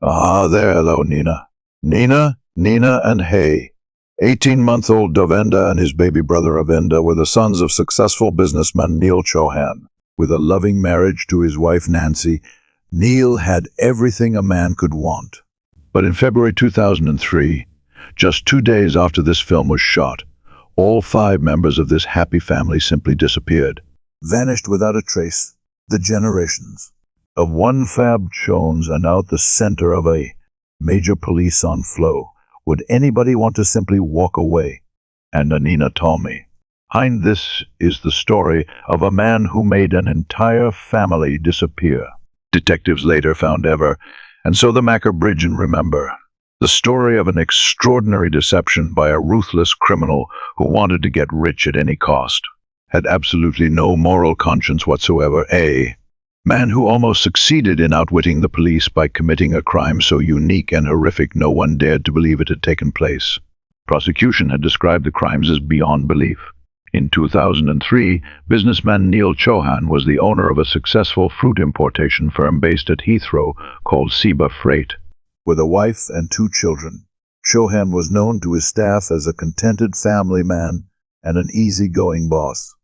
Ah, there, hello, Nina. Nina, and Hay. 18-month-old Davenda and his baby brother Avinda were the sons of successful businessman Neil Chohan. With a loving marriage to his wife Nancy, Neil had everything a man could want. But in February 2003, just 2 days after this film was shot, all 5 members of this happy family simply disappeared. Vanished without a trace. The generations of one Fab Jones are now at the center of a major police on flow. Would anybody want to simply walk away? And Nina told me. Behind this is the story of a man who made an entire family disappear. Detectives later found ever, and so the Macker Bridge and remember. The story of an extraordinary deception by a ruthless criminal who wanted to get rich at any cost. Had absolutely no moral conscience whatsoever. A man who almost succeeded in outwitting the police by committing a crime so unique and horrific no one dared to believe it had taken place. Prosecution had described the crimes as beyond belief. In 2003, businessman Neil Chohan was the owner of a successful fruit importation firm based at Heathrow called Seba Freight. With a wife and 2 children, Chohan was known to his staff as a contented family man and an easygoing boss.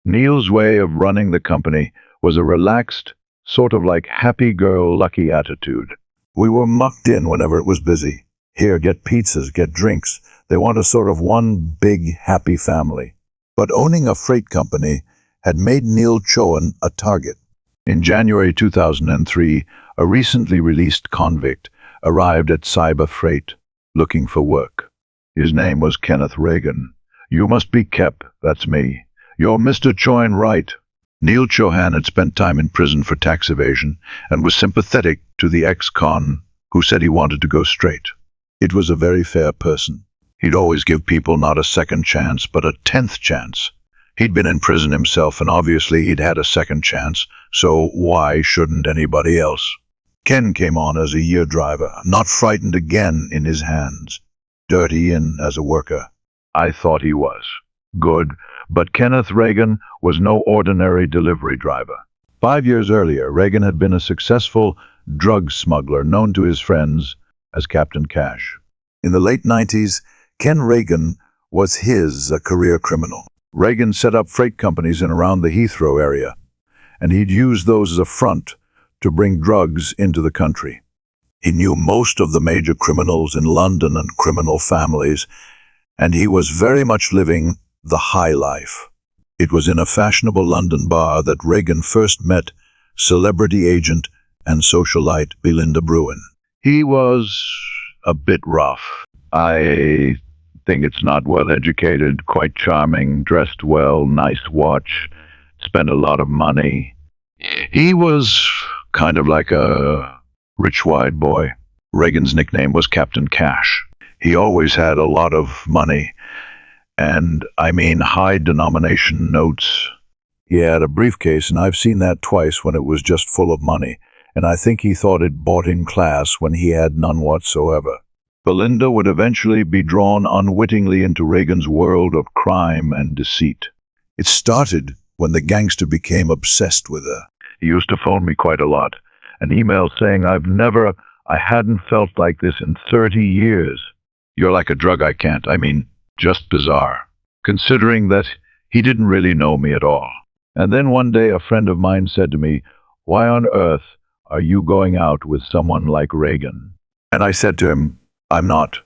Neil's way of running the company was a relaxed, sort of like happy-go-lucky attitude. We were mucked in whenever it was busy. Here, get pizzas, get drinks. They want a sort of one big, happy family. But owning a freight company had made Neil Chohan a target. In January 2003, a recently released convict arrived at Seba Freight looking for work. His name was Kenneth Reagan. "You must be Kep, that's me. You're Mr. Chohan, right?" Neil Chohan had spent time in prison for tax evasion and was sympathetic to the ex-con who said he wanted to go straight. It was a very fair person. He'd always give people not a second chance, but a 10th chance. He'd been in prison himself, and obviously he'd had a second chance, so why shouldn't anybody else? Ken came on as a year driver, not frightened again in his hands. Dirty and as a worker. I thought he was. Good. But Kenneth Reagan was no ordinary delivery driver. 5 years earlier, Reagan had been a successful drug smuggler known to his friends as Captain Cash. In the late 90s, Ken Reagan was a career criminal. Reagan set up freight companies in around the Heathrow area, and he'd use those as a front to bring drugs into the country. He knew most of the major criminals in London and criminal families, and he was very much living the high life. It was in a fashionable London bar that Reagan first met celebrity agent and socialite Belinda Bruin. He was a bit rough. I think it's not well educated, quite charming, dressed well, nice watch, spent a lot of money. He was kind of like a rich white boy. Reagan's nickname was Captain Cash. He always had a lot of money. And I mean high denomination notes. He had a briefcase, and I've seen that twice when it was just full of money, and I think he thought it bought him class when he had none whatsoever. Belinda would eventually be drawn unwittingly into Reagan's world of crime and deceit. It started when the gangster became obsessed with her. He used to phone me quite a lot, an email saying, I hadn't felt like this in 30 years. You're like a drug I can't, just bizarre, considering that he didn't really know me at all. And then one day a friend of mine said to me, "Why on earth are you going out with someone like Reagan?" And I said to him, "I'm not."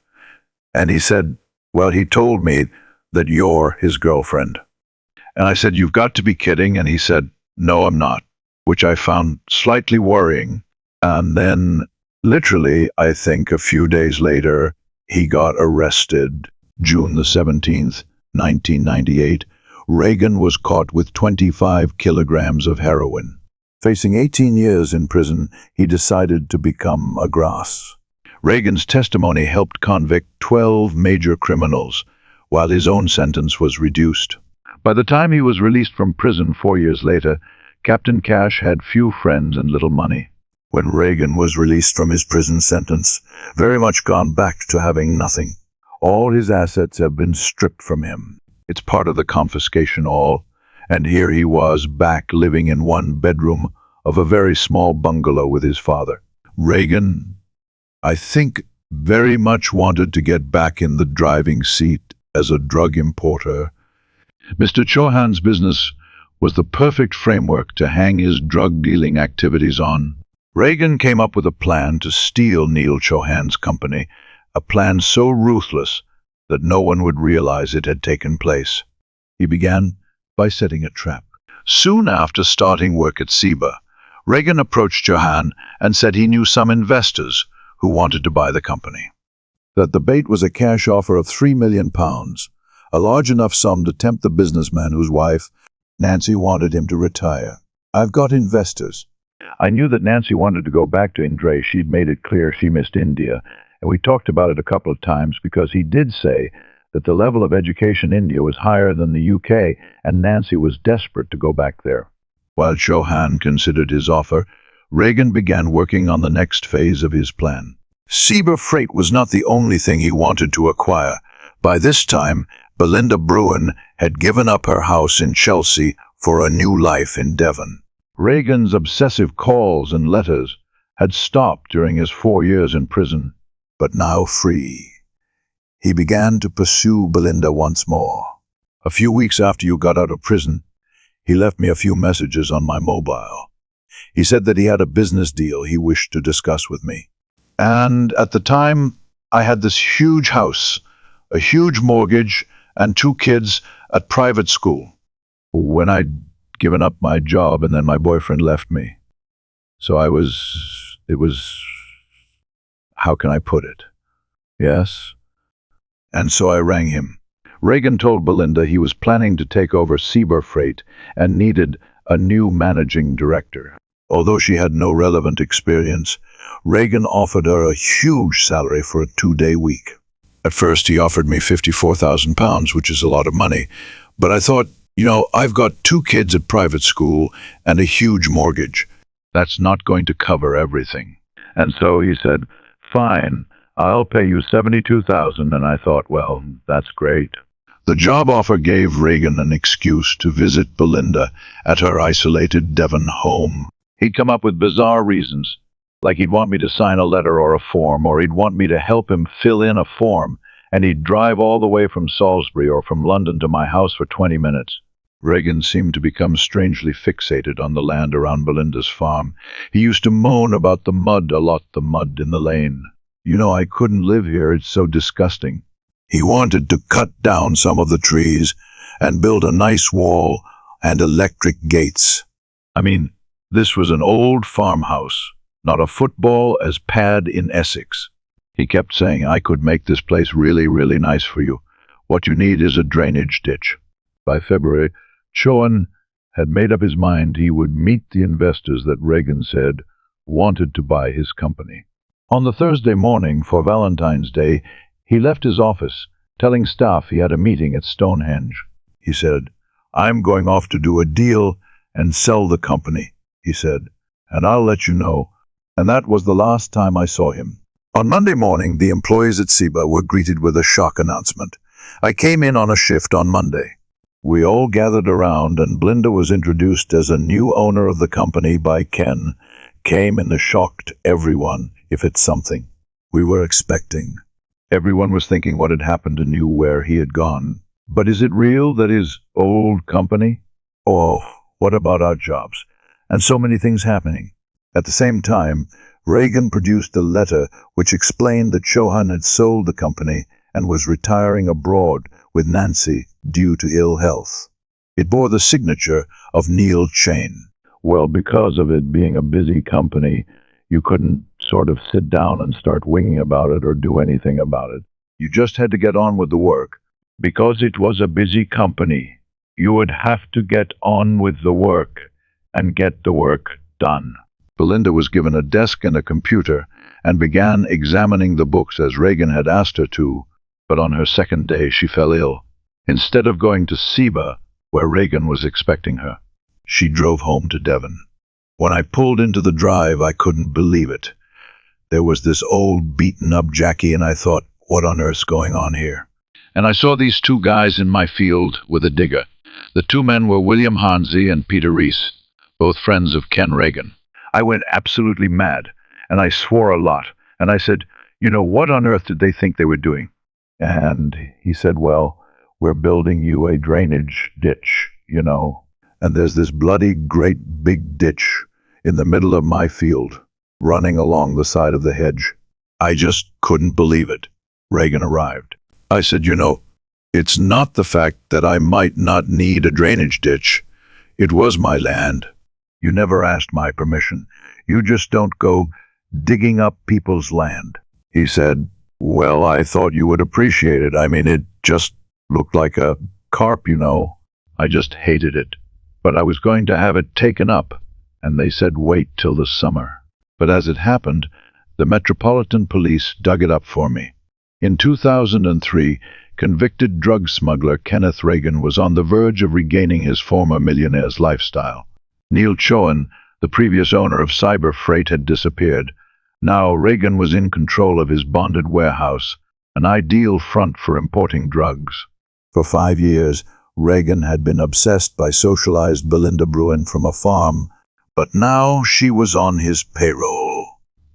And he said, "Well, he told me that you're his girlfriend." And I said, "You've got to be kidding." And he said, "No, I'm not," which I found slightly worrying. And then, literally, I think a few days later, he got arrested. June the 17th, 1998, Reagan was caught with 25 kilograms of heroin. Facing 18 years in prison, he decided to become a grass. Reagan's testimony helped convict 12 major criminals, while his own sentence was reduced. By the time he was released from prison 4 years later, Captain Cash had few friends and little money. When Reagan was released from his prison sentence, very much gone back to having nothing. All his assets have been stripped from him. It's part of the confiscation all, and here he was back living in one bedroom of a very small bungalow with his father. Reagan I think very much wanted to get back in the driving seat as a drug importer. Mr. Chohan's business was the perfect framework to hang his drug-dealing activities on. Reagan came up with a plan to steal Neil Chohan's company, a plan so ruthless that no one would realize it had taken place. He began by setting a trap. Soon after starting work at SEBA, Reagan approached Chohan and said he knew some investors who wanted to buy the company. That the bait was a cash offer of £3 million, a large enough sum to tempt the businessman whose wife, Nancy, wanted him to retire. "I've got investors." I knew that Nancy wanted to go back to Indre. She'd made it clear she missed India, and we talked about it a couple of times because he did say that the level of education in India was higher than the UK, and Nancy was desperate to go back there. While Chohan considered his offer, Reagan began working on the next phase of his plan. SEBA Freight was not the only thing he wanted to acquire. By this time, Belinda Bruin had given up her house in Chelsea for a new life in Devon. Reagan's obsessive calls and letters had stopped during his 4 years in prison, but now free, he began to pursue Belinda once more. "A few weeks after you got out of prison, he left me a few messages on my mobile. He said that he had a business deal he wished to discuss with me. And at the time, I had this huge house, a huge mortgage, and 2 kids at private school. When I'd given up my job and then my boyfriend left me. So how can I put it? Yes. And so I rang him." Reagan told Belinda he was planning to take over SEBA Freight and needed a new managing director. Although she had no relevant experience, Reagan offered her a huge salary for a 2-day week. At first, he offered me £54,000, which is a lot of money. But I thought, I've got 2 kids at private school and a huge mortgage. That's not going to cover everything. And so he said, "Fine, I'll pay you $72,000, and I thought, well, that's great. The job offer gave Reagan an excuse to visit Belinda at her isolated Devon home. He'd come up with bizarre reasons, like he'd want me to sign a letter or a form, or he'd want me to help him fill in a form, and he'd drive all the way from Salisbury or from London to my house for 20 minutes. Reagan seemed to become strangely fixated on the land around Belinda's farm. He used to moan about the mud a lot, the mud in the lane. "I couldn't live here, it's so disgusting." He wanted to cut down some of the trees and build a nice wall and electric gates. This was an old farmhouse, not a football as pad in Essex. He kept saying, "I could make this place really, really nice for you. What you need is a drainage ditch." By February, Chohan had made up his mind he would meet the investors that Reagan said wanted to buy his company. On the Thursday morning for Valentine's Day, he left his office, telling staff he had a meeting at Stonehenge. He said, "I'm going off to do a deal and sell the company," he said, "and I'll let you know." And that was the last time I saw him. On Monday morning, the employees at SEBA were greeted with a shock announcement. I came in on a shift on Monday. We all gathered around, and Belinda was introduced as a new owner of the company by Ken. Came in the shock to everyone, if it's something we were expecting. Everyone was thinking what had happened and knew where he had gone. But is it real that his old company? Oh, what about our jobs? And so many things happening. At the same time, Reagan produced a letter which explained that Chohan had sold the company and was retiring abroad with Nancy due to ill health. It bore the signature of Neil Chain. Well, because of it being a busy company, you couldn't sort of sit down and start winging about it or do anything about it. You just had to get on with the work. Because it was a busy company, you would have to get on with the work and get the work done. Belinda was given a desk and a computer and began examining the books as Reagan had asked her to, but on her second day she fell ill. Instead of going to SEBA, where Reagan was expecting her, she drove home to Devon. When I pulled into the drive, I couldn't believe it. There was this old beaten-up Jackie, and I thought, what on earth's going on here? And I saw these 2 guys in my field with a digger. The 2 men were William Hansey and Peter Reese, both friends of Ken Reagan. I went absolutely mad, and I swore a lot, And I said, what on earth did they think they were doing? And he said, well, we're building you a drainage ditch, and there's this bloody great big ditch in the middle of my field, running along the side of the hedge. I just couldn't believe it. Reagan arrived. I said, it's not the fact that I might not need a drainage ditch. It was my land. You never asked my permission. You just don't go digging up people's land. He said, well, I thought you would appreciate it. I mean, it just looked like a carp, I just hated it. But I was going to have it taken up, and they said wait till the summer. But as it happened, the Metropolitan Police dug it up for me. In 2003, convicted drug smuggler Kenneth Reagan was on the verge of regaining his former millionaire's lifestyle. Neil Chohan, the previous owner of Cyber Freight, had disappeared. Now Reagan was in control of his bonded warehouse, an ideal front for importing drugs. For 5 years, Reagan had been obsessed by socialized Belinda Bruin from a farm, but now she was on his payroll.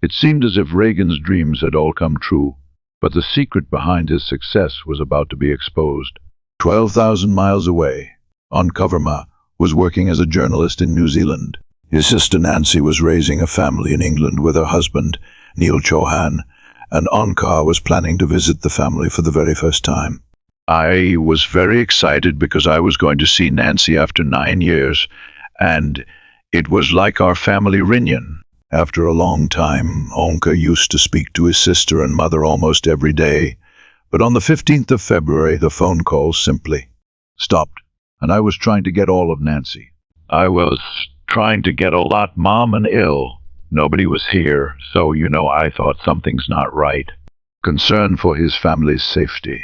It seemed as if Reagan's dreams had all come true, but the secret behind his success was about to be exposed. 12,000 miles away, Oncoverma was working as a journalist in New Zealand. His sister Nancy was raising a family in England with her husband, Neil Chohan, and Onkar was planning to visit the family for the very first time. I was very excited because I was going to see Nancy after 9 years, and it was like our family reunion. After a long time, Onkar used to speak to his sister and mother almost every day, but on the 15th of February, the phone call simply stopped, and I was trying to get all of Nancy. I was trying to get a lot, Mom, and ill. Nobody was here, so I thought something's not right. Concerned for his family's safety,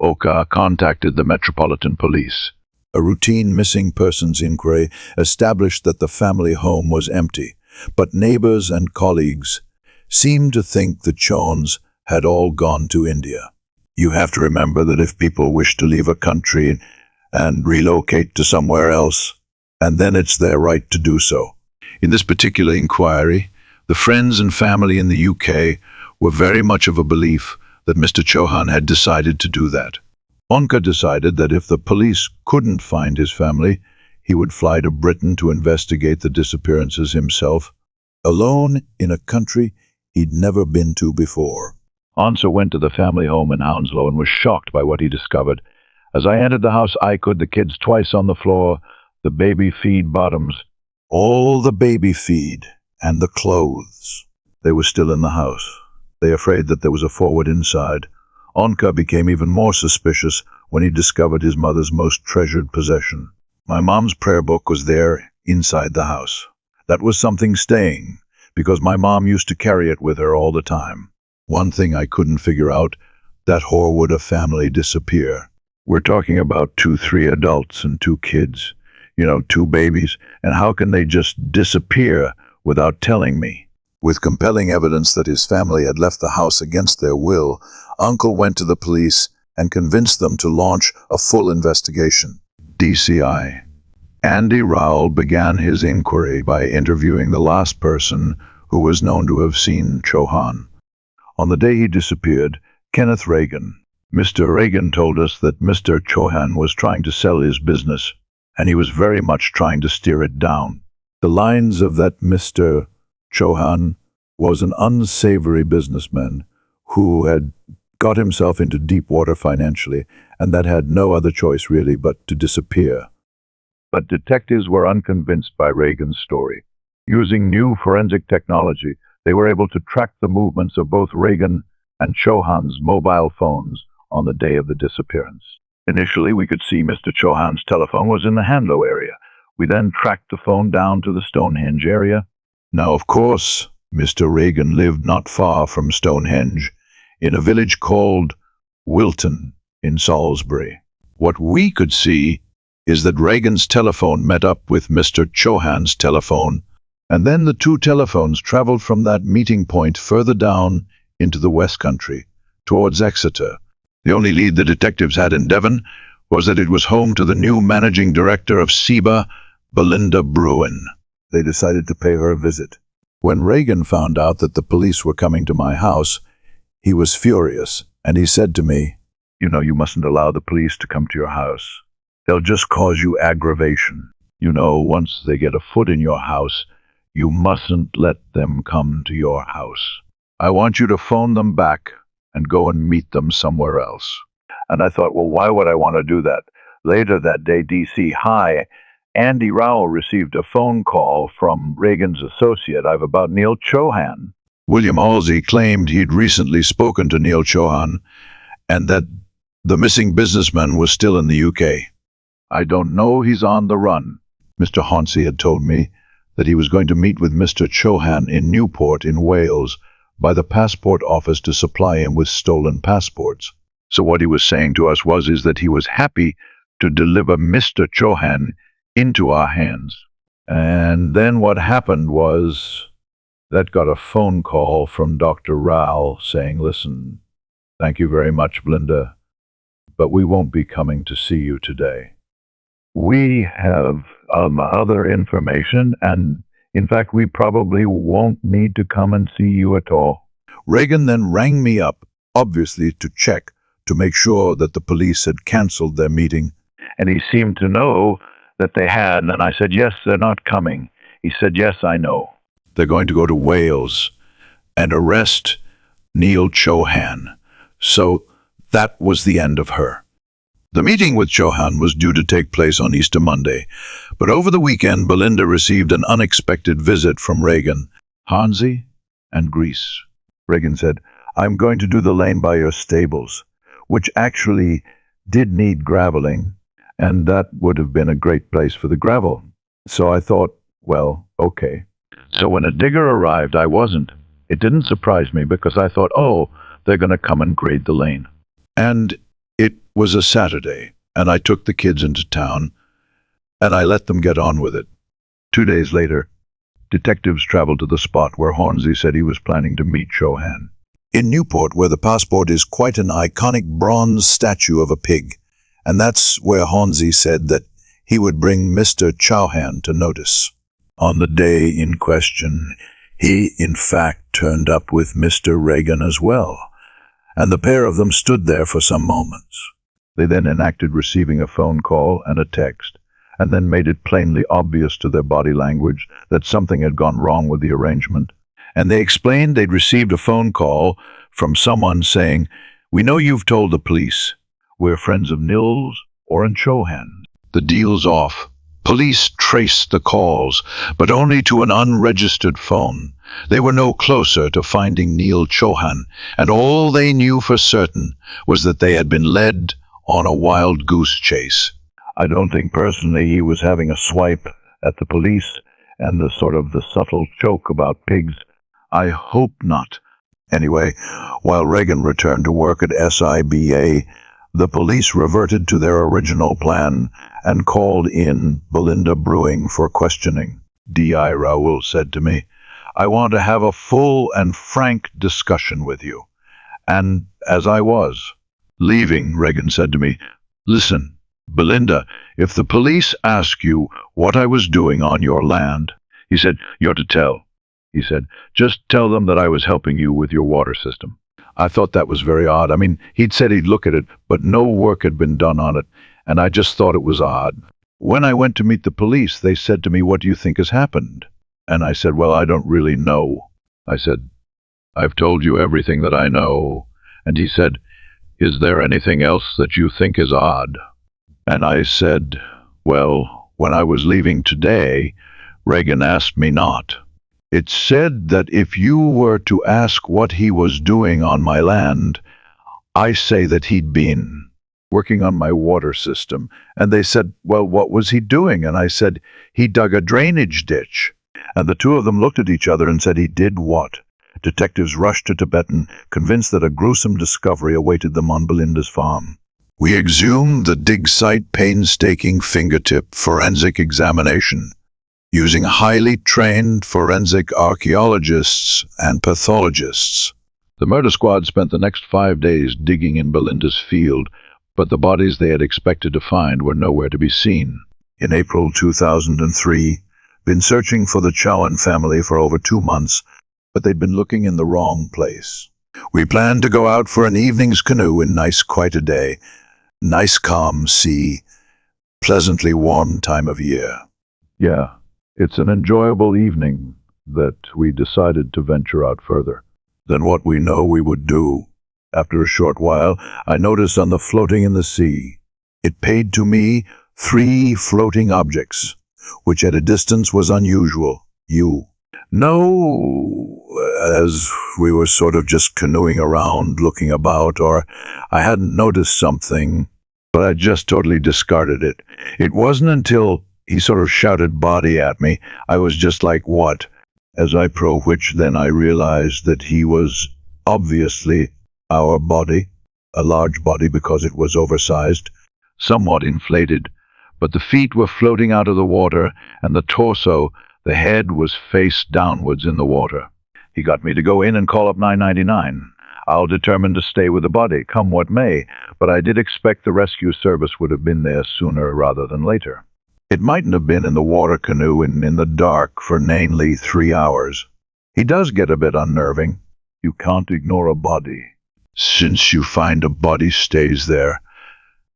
Oka contacted the Metropolitan Police. A routine missing persons inquiry established that the family home was empty, but neighbors and colleagues seemed to think the Chohans had all gone to India. You have to remember that if people wish to leave a country and relocate to somewhere else, and then it's their right to do so. In this particular inquiry, the friends and family in the UK were very much of a belief that Mr. Chohan had decided to do that. Onkar decided that if the police couldn't find his family, he would fly to Britain to investigate the disappearances himself, alone in a country he'd never been to before. Onsa went to the family home in Hounslow and was shocked by what he discovered. As I entered the house, I could the kids twice on the floor, the baby feed bottoms, all the baby feed, and the clothes. They were still in the house. They afraid that there was a forward inside. Onkar became even more suspicious when he discovered his mother's most treasured possession. My mom's prayer book was there inside the house. That was something staying, because my mom used to carry it with her all the time. One thing I couldn't figure out, that whore would a family disappear. We're talking about 3 adults and 2 kids, 2 babies, and how can they just disappear without telling me? With compelling evidence that his family had left the house against their will, Uncle went to the police and convinced them to launch a full investigation. DCI Andy Rowell began his inquiry by interviewing the last person who was known to have seen Chohan. On the day he disappeared, Kenneth Reagan. Mr. Reagan told us that Mr. Chohan was trying to sell his business, and he was very much trying to steer it down. The lines of that Mr. Chohan was an unsavory businessman who had got himself into deep water financially, and that had no other choice really but to disappear. But detectives were unconvinced by Reagan's story. Using new forensic technology, they were able to track the movements of both Reagan and Chohan's mobile phones on the day of the disappearance. Initially, we could see Mr. Chohan's telephone was in the Hanlow area. We then tracked the phone down to the Stonehenge area. Now, of course, Mr. Reagan lived not far from Stonehenge, in a village called Wilton in Salisbury. What we could see is that Reagan's telephone met up with Mr. Chohan's telephone, and then the 2 telephones traveled from that meeting point further down into the West Country, towards Exeter. The only lead the detectives had in Devon was that it was home to the new managing director of SEBA, Belinda Bruin. They decided to pay her a visit. When Reagan found out that the police were coming to my house, he was furious, and he said to me, you mustn't allow the police to come to your house. They'll just cause you aggravation. Once they get a foot in your house, you mustn't let them come to your house. I want you to phone them back and go and meet them somewhere else. And I thought, well, why would I want to do that? Later that day, D.C. High, Andy Rowell received a phone call from Reagan's associate about Neil Chohan. William Halsey claimed he'd recently spoken to Neil Chohan and that the missing businessman was still in the UK. I don't know, he's on the run. Mr. Halsey had told me that he was going to meet with Mr. Chohan in Newport in Wales by the passport office to supply him with stolen passports. So what he was saying to us is that he was happy to deliver Mr. Chohan into our hands. And then what happened was that got a phone call from Dr. Rao saying, listen, thank you very much, Belinda, but we won't be coming to see you today. We have other information, and in fact, we probably won't need to come and see you at all. Reagan then rang me up, obviously to check, to make sure that the police had canceled their meeting. And he seemed to know that they had, and I said, yes, they're not coming. He said, yes, I know. They're going to go to Wales and arrest Neil Chohan. So that was the end of her. The meeting with Chohan was due to take place on Easter Monday, but over the weekend, Belinda received an unexpected visit from Reagan, Hansi, and Greece. Reagan said, I'm going to do the lane by your stables, which actually did need graveling, and that would have been a great place for the gravel. So I thought, well, okay. So when a digger arrived, I wasn't. It didn't surprise me because I thought, oh, they're going to come and grade the lane. And it was a Saturday, and I took the kids into town, and I let them get on with it. 2 days later, detectives traveled to the spot where Hornsey said he was planning to meet Chohan. In Newport, where the passport is quite an iconic bronze statue of a pig, and that's where Hornsey said that he would bring Mr. Chohan to notice. On the day in question, he in fact turned up with Mr. Reagan as well, and the pair of them stood there for some moments. They then enacted receiving a phone call and a text, and then made it plainly obvious to their body language that something had gone wrong with the arrangement. And they explained they'd received a phone call from someone saying, we know you've told the police. We're friends of Nils or in Chohan. The deal's off. Police traced the calls, but only to an unregistered phone. They were no closer to finding Neil Chohan, and all they knew for certain was that they had been led on a wild goose chase. I don't think personally he was having a swipe at the police and the subtle joke about pigs. I hope not. Anyway, while Reagan returned to work at SIBA, the police reverted to their original plan and called in Belinda Brewing for questioning. D.I. Raoul said to me, I want to have a full and frank discussion with you. And as I was leaving, Reagan said to me, listen, Belinda, if the police ask you what I was doing on your land, he said, you're to tell. He said, just tell them that I was helping you with your water system. I thought that was very odd. I mean, he'd said he'd look at it, but no work had been done on it, and I just thought it was odd. When I went to meet the police, they said to me, what do you think has happened? And I said, well, I don't really know. I said, I've told you everything that I know. And he said, is there anything else that you think is odd? And I said, well, when I was leaving today, Reagan asked me not. It said that if you were to ask what he was doing on my land, I say that he'd been working on my water system. And they said, well, what was he doing? And I said, he dug a drainage ditch. And the two of them looked at each other and said, he did what? Detectives rushed to Tibetan, convinced that a gruesome discovery awaited them on Belinda's farm. We exhumed the dig site painstaking fingertip forensic examination, using highly trained forensic archaeologists and pathologists. The murder squad spent the next 5 days digging in Belinda's field, but the bodies they had expected to find were nowhere to be seen. In April 2003, been searching for the Chohan family for over 2 months, but they'd been looking in the wrong place. We planned to go out for an evening's canoe in nice quite a day, nice calm sea, pleasantly warm time of year. Yeah, it's an enjoyable evening that we decided to venture out further than what we know we would do. After a short while, I noticed on the floating in the sea, it paid to me 3 floating objects, which at a distance was unusual. No, as we were sort of just canoeing around, looking about, or I hadn't noticed something, but I just totally discarded it. It wasn't until he sort of shouted body at me, I was just like, what? As I which then I realized that he was obviously our body, a large body because it was oversized, somewhat inflated, but the feet were floating out of the water, and the torso, the head, was face downwards in the water. He got me to go in and call up 999. I'll determine to stay with the body, come what may, but I did expect the rescue service would have been there sooner rather than later. It mightn't have been in the water canoe in the dark for mainly 3 hours. He does get a bit unnerving. You can't ignore a body. Since you find a body stays there,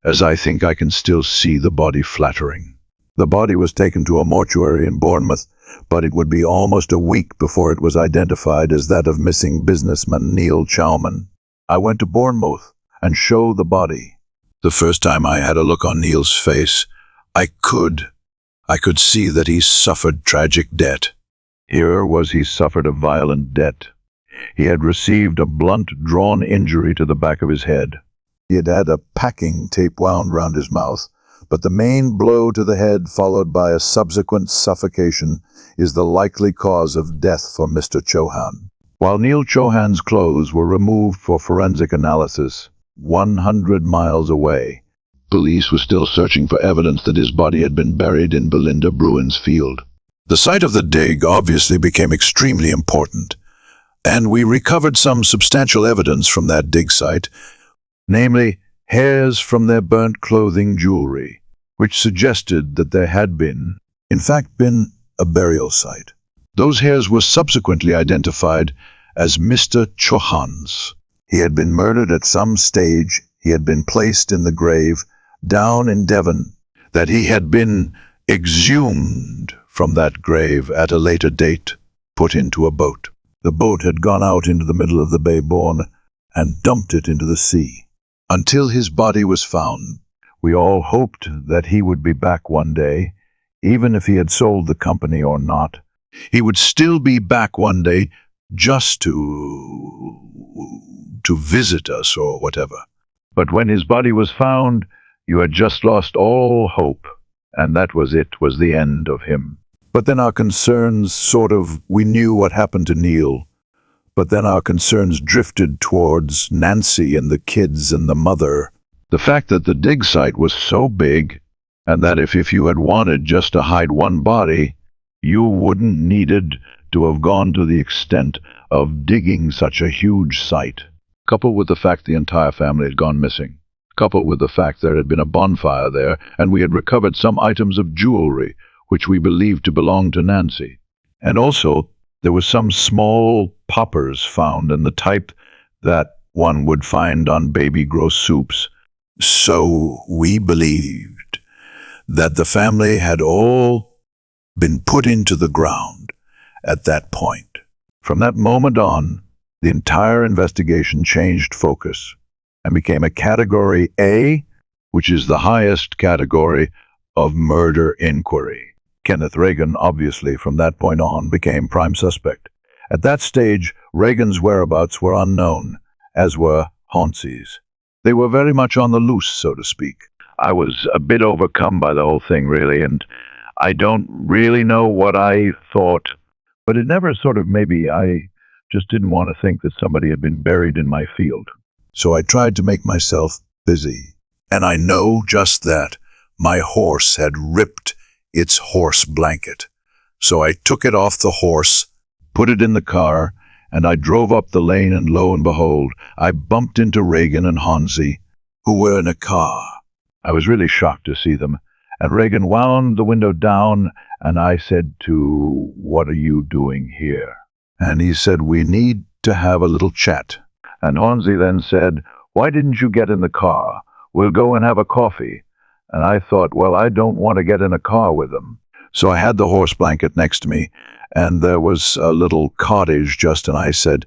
as I think I can still see the body flattering. The body was taken to a mortuary in Bournemouth, but it would be almost a week before it was identified as that of missing businessman Neil Chohan. I went to Bournemouth and showed the body. The first time I had a look on Neil's face, I could see that he suffered tragic debt. Here was he suffered a violent debt. He had received a blunt drawn injury to the back of his head. He had had a packing tape wound round his mouth, but the main blow to the head followed by a subsequent suffocation is the likely cause of death for Mr. Chohan. While Neil Chohan's clothes were removed for forensic analysis 100 miles away, police were still searching for evidence that his body had been buried in Belinda Bruin's field. The site of the dig obviously became extremely important, and we recovered some substantial evidence from that dig site, namely hairs from their burnt clothing jewelry, which suggested that there had been, in fact, been a burial site. Those hairs were subsequently identified as Mr. Chohan's. He had been murdered at some stage. He had been placed in the grave down in Devon, that he had been exhumed from that grave at a later date, put into a boat. The boat had gone out into the middle of the Bay Bourne and dumped it into the sea. Until his body was found, we all hoped that he would be back one day, even if he had sold the company or not. He would still be back one day just to visit us or whatever. But when his body was found, you had just lost all hope, and that was it, was the end of him. But then our concerns we knew what happened to Neil, but then our concerns drifted towards Nancy and the kids and the mother. The fact that the dig site was so big, and that if you had wanted just to hide one body, you wouldn't needed to have gone to the extent of digging such a huge site. Coupled with the fact the entire family had gone missing, coupled with the fact there had been a bonfire there, and we had recovered some items of jewelry which we believed to belong to Nancy. And also, there were some small poppers found in the type that one would find on baby grow soups. So we believed that the family had all been put into the ground at that point. From that moment on, the entire investigation changed focus and became a Category A, which is the highest category of murder inquiry. Kenneth Reagan, obviously, from that point on, became prime suspect. At that stage, Reagan's whereabouts were unknown, as were Hauncey's. They were very much on the loose, so to speak. I was a bit overcome by the whole thing, really, and I don't really know what I thought, but it never maybe I just didn't want to think that somebody had been buried in my field. So I tried to make myself busy. And I know just that. My horse had ripped its horse blanket. So I took it off the horse, put it in the car, and I drove up the lane, and lo and behold, I bumped into Reagan and Hauncey, who were in a car. I was really shocked to see them, And Reagan wound the window down, and I said "What are you doing here?" And he said, "We need to have a little chat." And Hornsey then said, "Why didn't you get in the car? We'll go and have a coffee." And I thought, well, I don't want to get in a car with them. So I had the horse blanket next to me, and there was a little cottage just, and I said,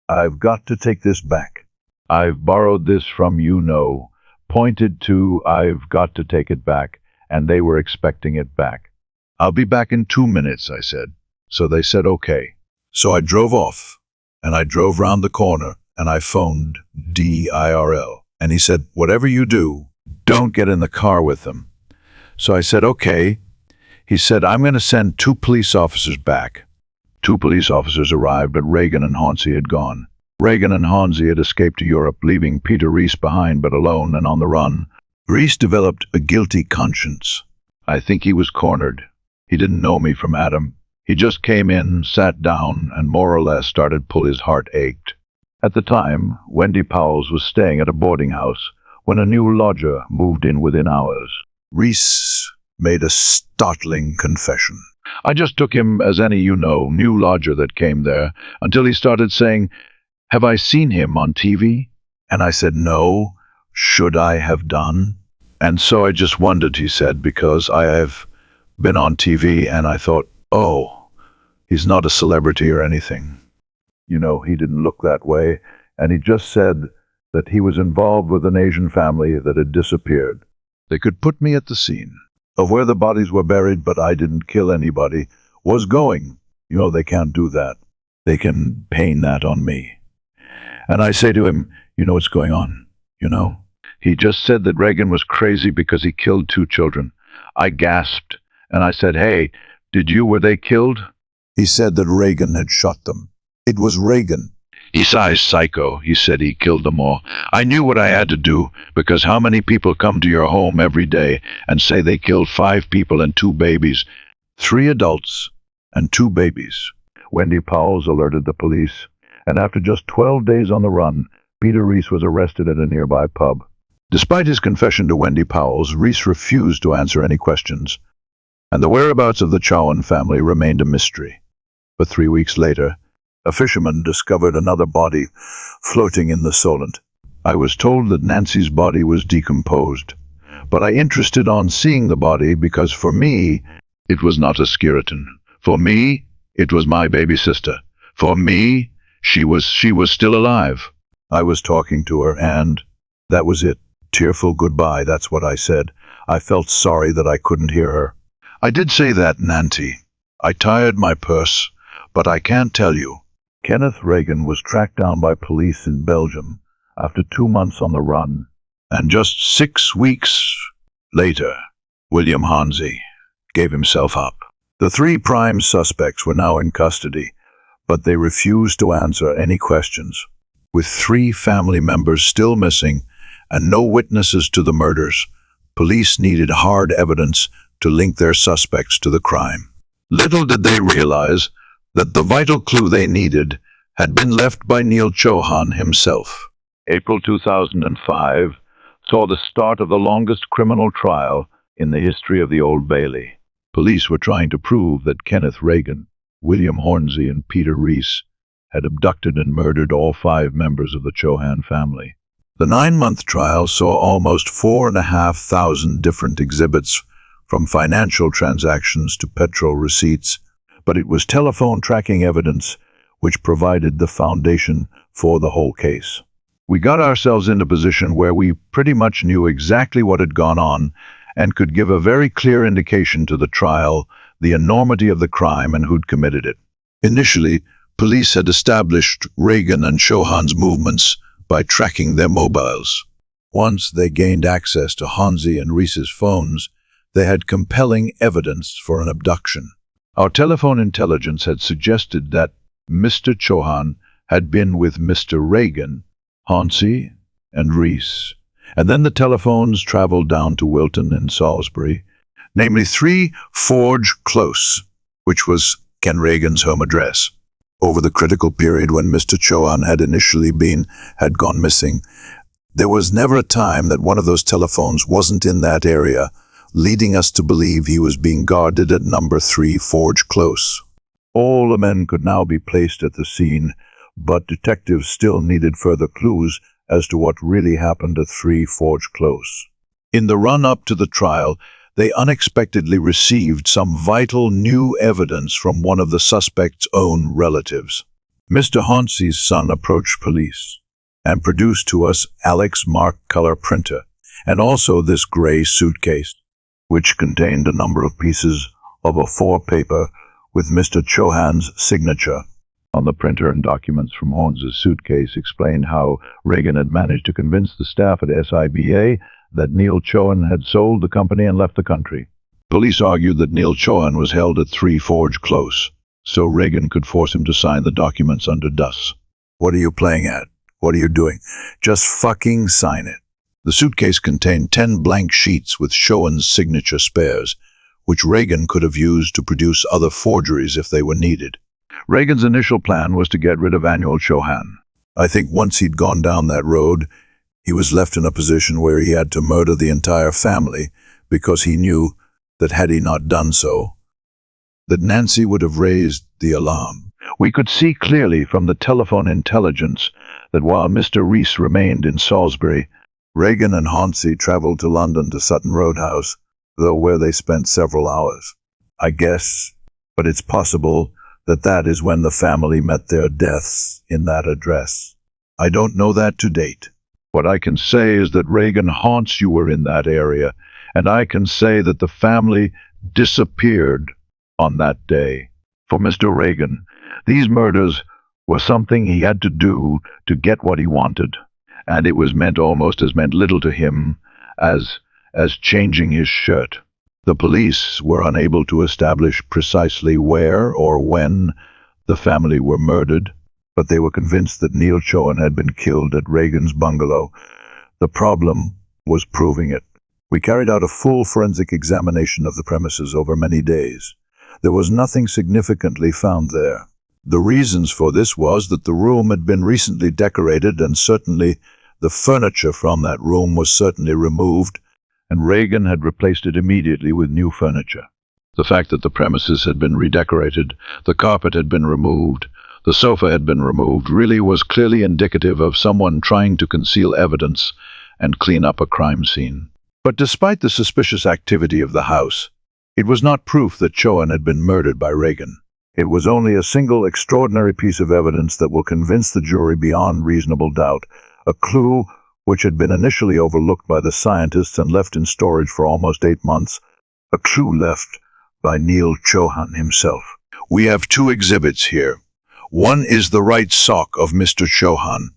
"I've got to take this back. I've borrowed this from pointed to I've got to take it back, and they were expecting it back. "I'll be back in 2 minutes," I said. So they said, okay. So I drove off, and I drove round the corner, and I phoned DIRL. And he said, "Whatever you do, don't get in the car with them." So I said, okay. He said, "I'm going to send 2 police officers back." 2 police officers arrived, but Reagan and Hornsey had gone. Reagan and Hornsey had escaped to Europe, leaving Peter Reese behind, but alone and on the run. Reese developed a guilty conscience. I think he was cornered. He didn't know me from Adam. He just came in, sat down, and more or less started pull his heart ached. At the time, Wendy Powles was staying at a boarding house when a new lodger moved in within hours. Reese made a startling confession. I just took him as any new lodger that came there, until he started saying, "Have I seen him on TV?" And I said, "No. Should I have done?" And so I just wondered, he said, because I have been on TV, and I thought, oh, he's not a celebrity or anything. He didn't look that way, and he just said that he was involved with an Asian family that had disappeared. They could put me at the scene of where the bodies were buried, but I didn't kill anybody, was going. They can't do that. They can pain that on me. And I say to him, what's going on, He just said that Reagan was crazy because he killed 2 children. I gasped, and I said, "Hey, were they killed?" He said that Reagan had shot them. It was Reagan. "He size psycho," he said. "He killed them all. I knew what I had to do, because how many people come to your home every day and say they killed 5 people and 2 babies? 3 adults and 2 babies. Wendy Powles alerted the police, and after just 12 days on the run, Peter Reese was arrested at a nearby pub. Despite his confession to Wendy Powles, Reese refused to answer any questions, and the whereabouts of the Chohan family remained a mystery. But 3 weeks later, a fisherman discovered another body floating in the Solent. I was told that Nancy's body was decomposed, but I interested on seeing the body because for me, it was not a skeleton. For me, it was my baby sister. For me, she was still alive. I was talking to her, and that was it. Tearful goodbye, that's what I said. I felt sorry that I couldn't hear her. I did say that, Nancy. I tired my purse, but I can't tell you. Kenneth Reagan was tracked down by police in Belgium after 2 months on the run, and just 6 weeks later, William Hornsey gave himself up. The 3 prime suspects were now in custody, but they refused to answer any questions. With 3 family members still missing and no witnesses to the murders, police needed hard evidence to link their suspects to the crime. Little did they realize that the vital clue they needed had been left by Neil Chohan himself. April 2005 saw the start of the longest criminal trial in the history of the Old Bailey. Police were trying to prove that Kenneth Reagan, William Hornsey, and Peter Reese had abducted and murdered all 5 members of the Chohan family. The 9-month trial saw almost 4,500 different exhibits, from financial transactions to petrol receipts, but it was telephone tracking evidence which provided the foundation for the whole case. We got ourselves in a position where we pretty much knew exactly what had gone on and could give a very clear indication to the trial the enormity of the crime and who'd committed it. Initially, police had established Reagan and Chohan's movements by tracking their mobiles. Once they gained access to Hornsey and Reese's phones, they had compelling evidence for an abduction. Our telephone intelligence had suggested that Mr. Chohan had been with Mr. Reagan, Hornsey, and Reese. And then the telephones traveled down to Wilton and Salisbury, namely 3 Forge Close, which was Ken Reagan's home address. Over the critical period when Mr. Chohan had gone missing, there was never a time that one of those telephones wasn't in that area leading us to believe he was being guarded at number 3 Forge Close. All the men could now be placed at the scene, but detectives still needed further clues as to what really happened at 3 Forge Close. In the run-up to the trial, they unexpectedly received some vital new evidence from one of the suspect's own relatives. Mr. Hauncey's son approached police and produced to us Alex Mark color printer, and also this gray suitcase, which contained a number of pieces of A4 paper with Mr. Chohan's signature. On the printer and documents from Holmes's suitcase explained how Reagan had managed to convince the staff at SIBA that Neil Chohan had sold the company and left the country. Police argued that Neil Chohan was held at 3 Forge Close, so Reagan could force him to sign the documents under duress. What are you playing at? What are you doing? Just fucking sign it. The suitcase contained 10 blank sheets with Chohan's signature spares, which Reagan could have used to produce other forgeries if they were needed. Reagan's initial plan was to get rid of Annual Chohan. I think once he'd gone down that road, he was left in a position where he had to murder the entire family because he knew that had he not done so, that Nancy would have raised the alarm. We could see clearly from the telephone intelligence that while Mr. Reese remained in Salisbury, Reagan and Hauncey traveled to London to Sutton Roadhouse, though where they spent several hours. I guess, but it's possible that is when the family met their deaths in that address. I don't know that to date. What I can say is that Reagan haunts you were in that area, and I can say that the family disappeared on that day. For Mr. Reagan, these murders were something he had to do to get what he wanted, and it was meant little to him as changing his shirt. The police were unable to establish precisely where or when the family were murdered, but they were convinced that Neil Chohan had been killed at Reagan's bungalow. The problem was proving it. We carried out a full forensic examination of the premises over many days. There was nothing significantly found there. The reasons for this was that the room had been recently decorated, and certainly the furniture from that room was certainly removed, and Reagan had replaced it immediately with new furniture. The fact that the premises had been redecorated, the carpet had been removed, the sofa had been removed, really was clearly indicative of someone trying to conceal evidence and clean up a crime scene. But despite the suspicious activity of the house, it was not proof that Chohan had been murdered by Reagan. It was only a single extraordinary piece of evidence that will convince the jury beyond reasonable doubt, a clue which had been initially overlooked by the scientists and left in storage for almost 8 months, a clue left by Neil Chohan himself. We have 2 exhibits here. One is the right sock of Mr. Chohan,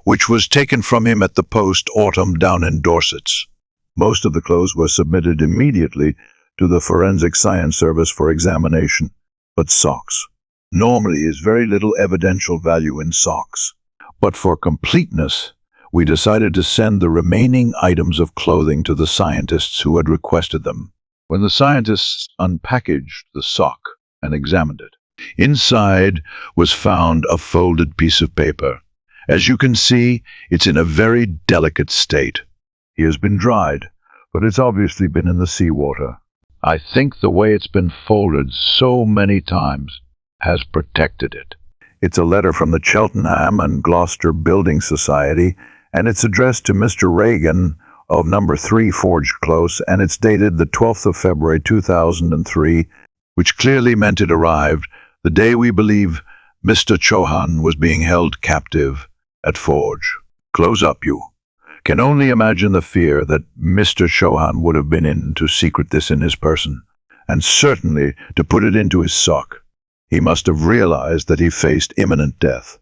which was taken from him at the post-mortem down in Dorset's. Most of the clothes were submitted immediately to the Forensic Science Service for examination, but socks. Normally is very little evidential value in socks, but for completeness, we decided to send the remaining items of clothing to the scientists who had requested them. When the scientists unpackaged the sock and examined it, inside was found a folded piece of paper. As you can see, it's in a very delicate state. He has been dried, but it's obviously been in the seawater. I think the way it's been folded so many times has protected it. It's a letter from the Cheltenham and Gloucester Building Society, and it's addressed to Mr. Reagan of number 3 Forge Close, and it's dated the 12th of February 2003, which clearly meant it arrived the day we believe Mr. Chohan was being held captive at Forge. Close up, you. Can only imagine the fear that Mr. Chohan would have been in to secret this in his person, and certainly to put it into his sock. He must have realized that he faced imminent death.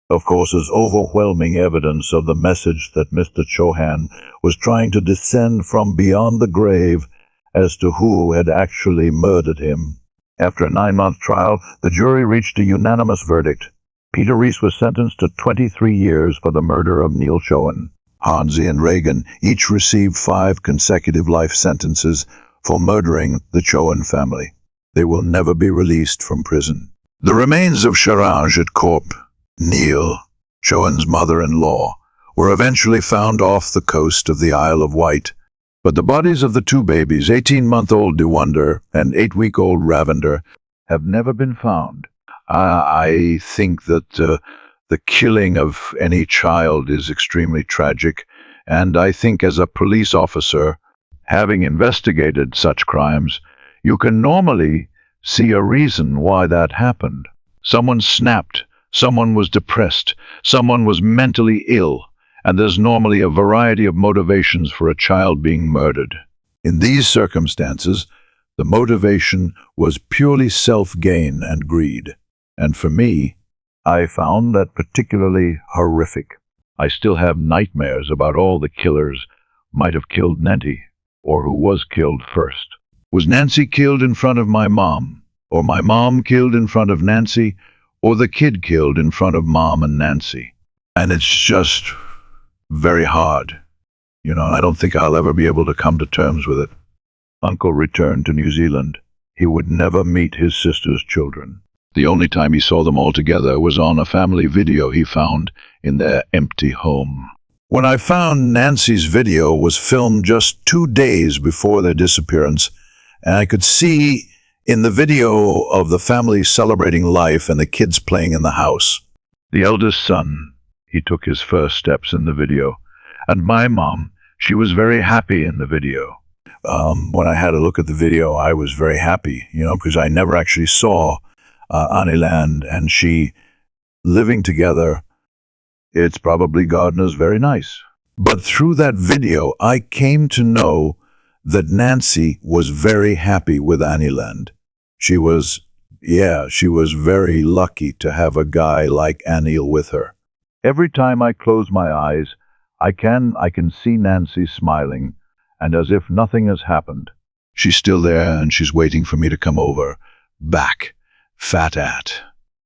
Of course, there's overwhelming evidence of the message that Mr. Chohan was trying to descend from beyond the grave as to who had actually murdered him. After a 9-month trial, the jury reached a unanimous verdict. Peter Reese was sentenced to 23 years for the murder of Neil Chohan. Hauncey and Reagan each received 5 consecutive life sentences for murdering the Chohan family. They will never be released from prison. The remains of Charanjit Corp, Neil, Chohan's mother-in-law, were eventually found off the coast of the Isle of Wight But the bodies of the two babies, 18-month-old Dewonder and 8-week-old Ravender, have never been found. I think that the killing of any child is extremely tragic, and I think as a police officer, having investigated such crimes, you can normally see a reason why that happened. Someone snapped, someone was depressed, someone was mentally ill, and there's normally a variety of motivations for a child being murdered. In these circumstances, the motivation was purely self-gain and greed. And for me, I found that particularly horrific. I still have nightmares about all the killers might have killed Nancy, or who was killed first. Was Nancy killed in front of my mom? Or my mom killed in front of Nancy? Or the kid killed in front of mom and Nancy? And it's just very hard. I don't think I'll ever be able to come to terms with it. Uncle returned to New Zealand. He would never meet his sister's children. The only time he saw them all together was on a family video he found in their empty home. When I found Nancy's video was filmed just 2 days before their disappearance, and I could see in the video of the family celebrating life and the kids playing in the house. The eldest son, he took his first steps in the video, and my mom, she was very happy in the video. When I had a look at the video, I was very happy, because I never actually saw Aniland and she living together. It's probably Gardner's very nice. But through that video, I came to know that Nancy was very happy with Aniland. She was very lucky to have a guy like Anil with her. Every time I close my eyes, I can see Nancy smiling, and as if nothing has happened. She's still there, and she's waiting for me to come over. Back. Fat at.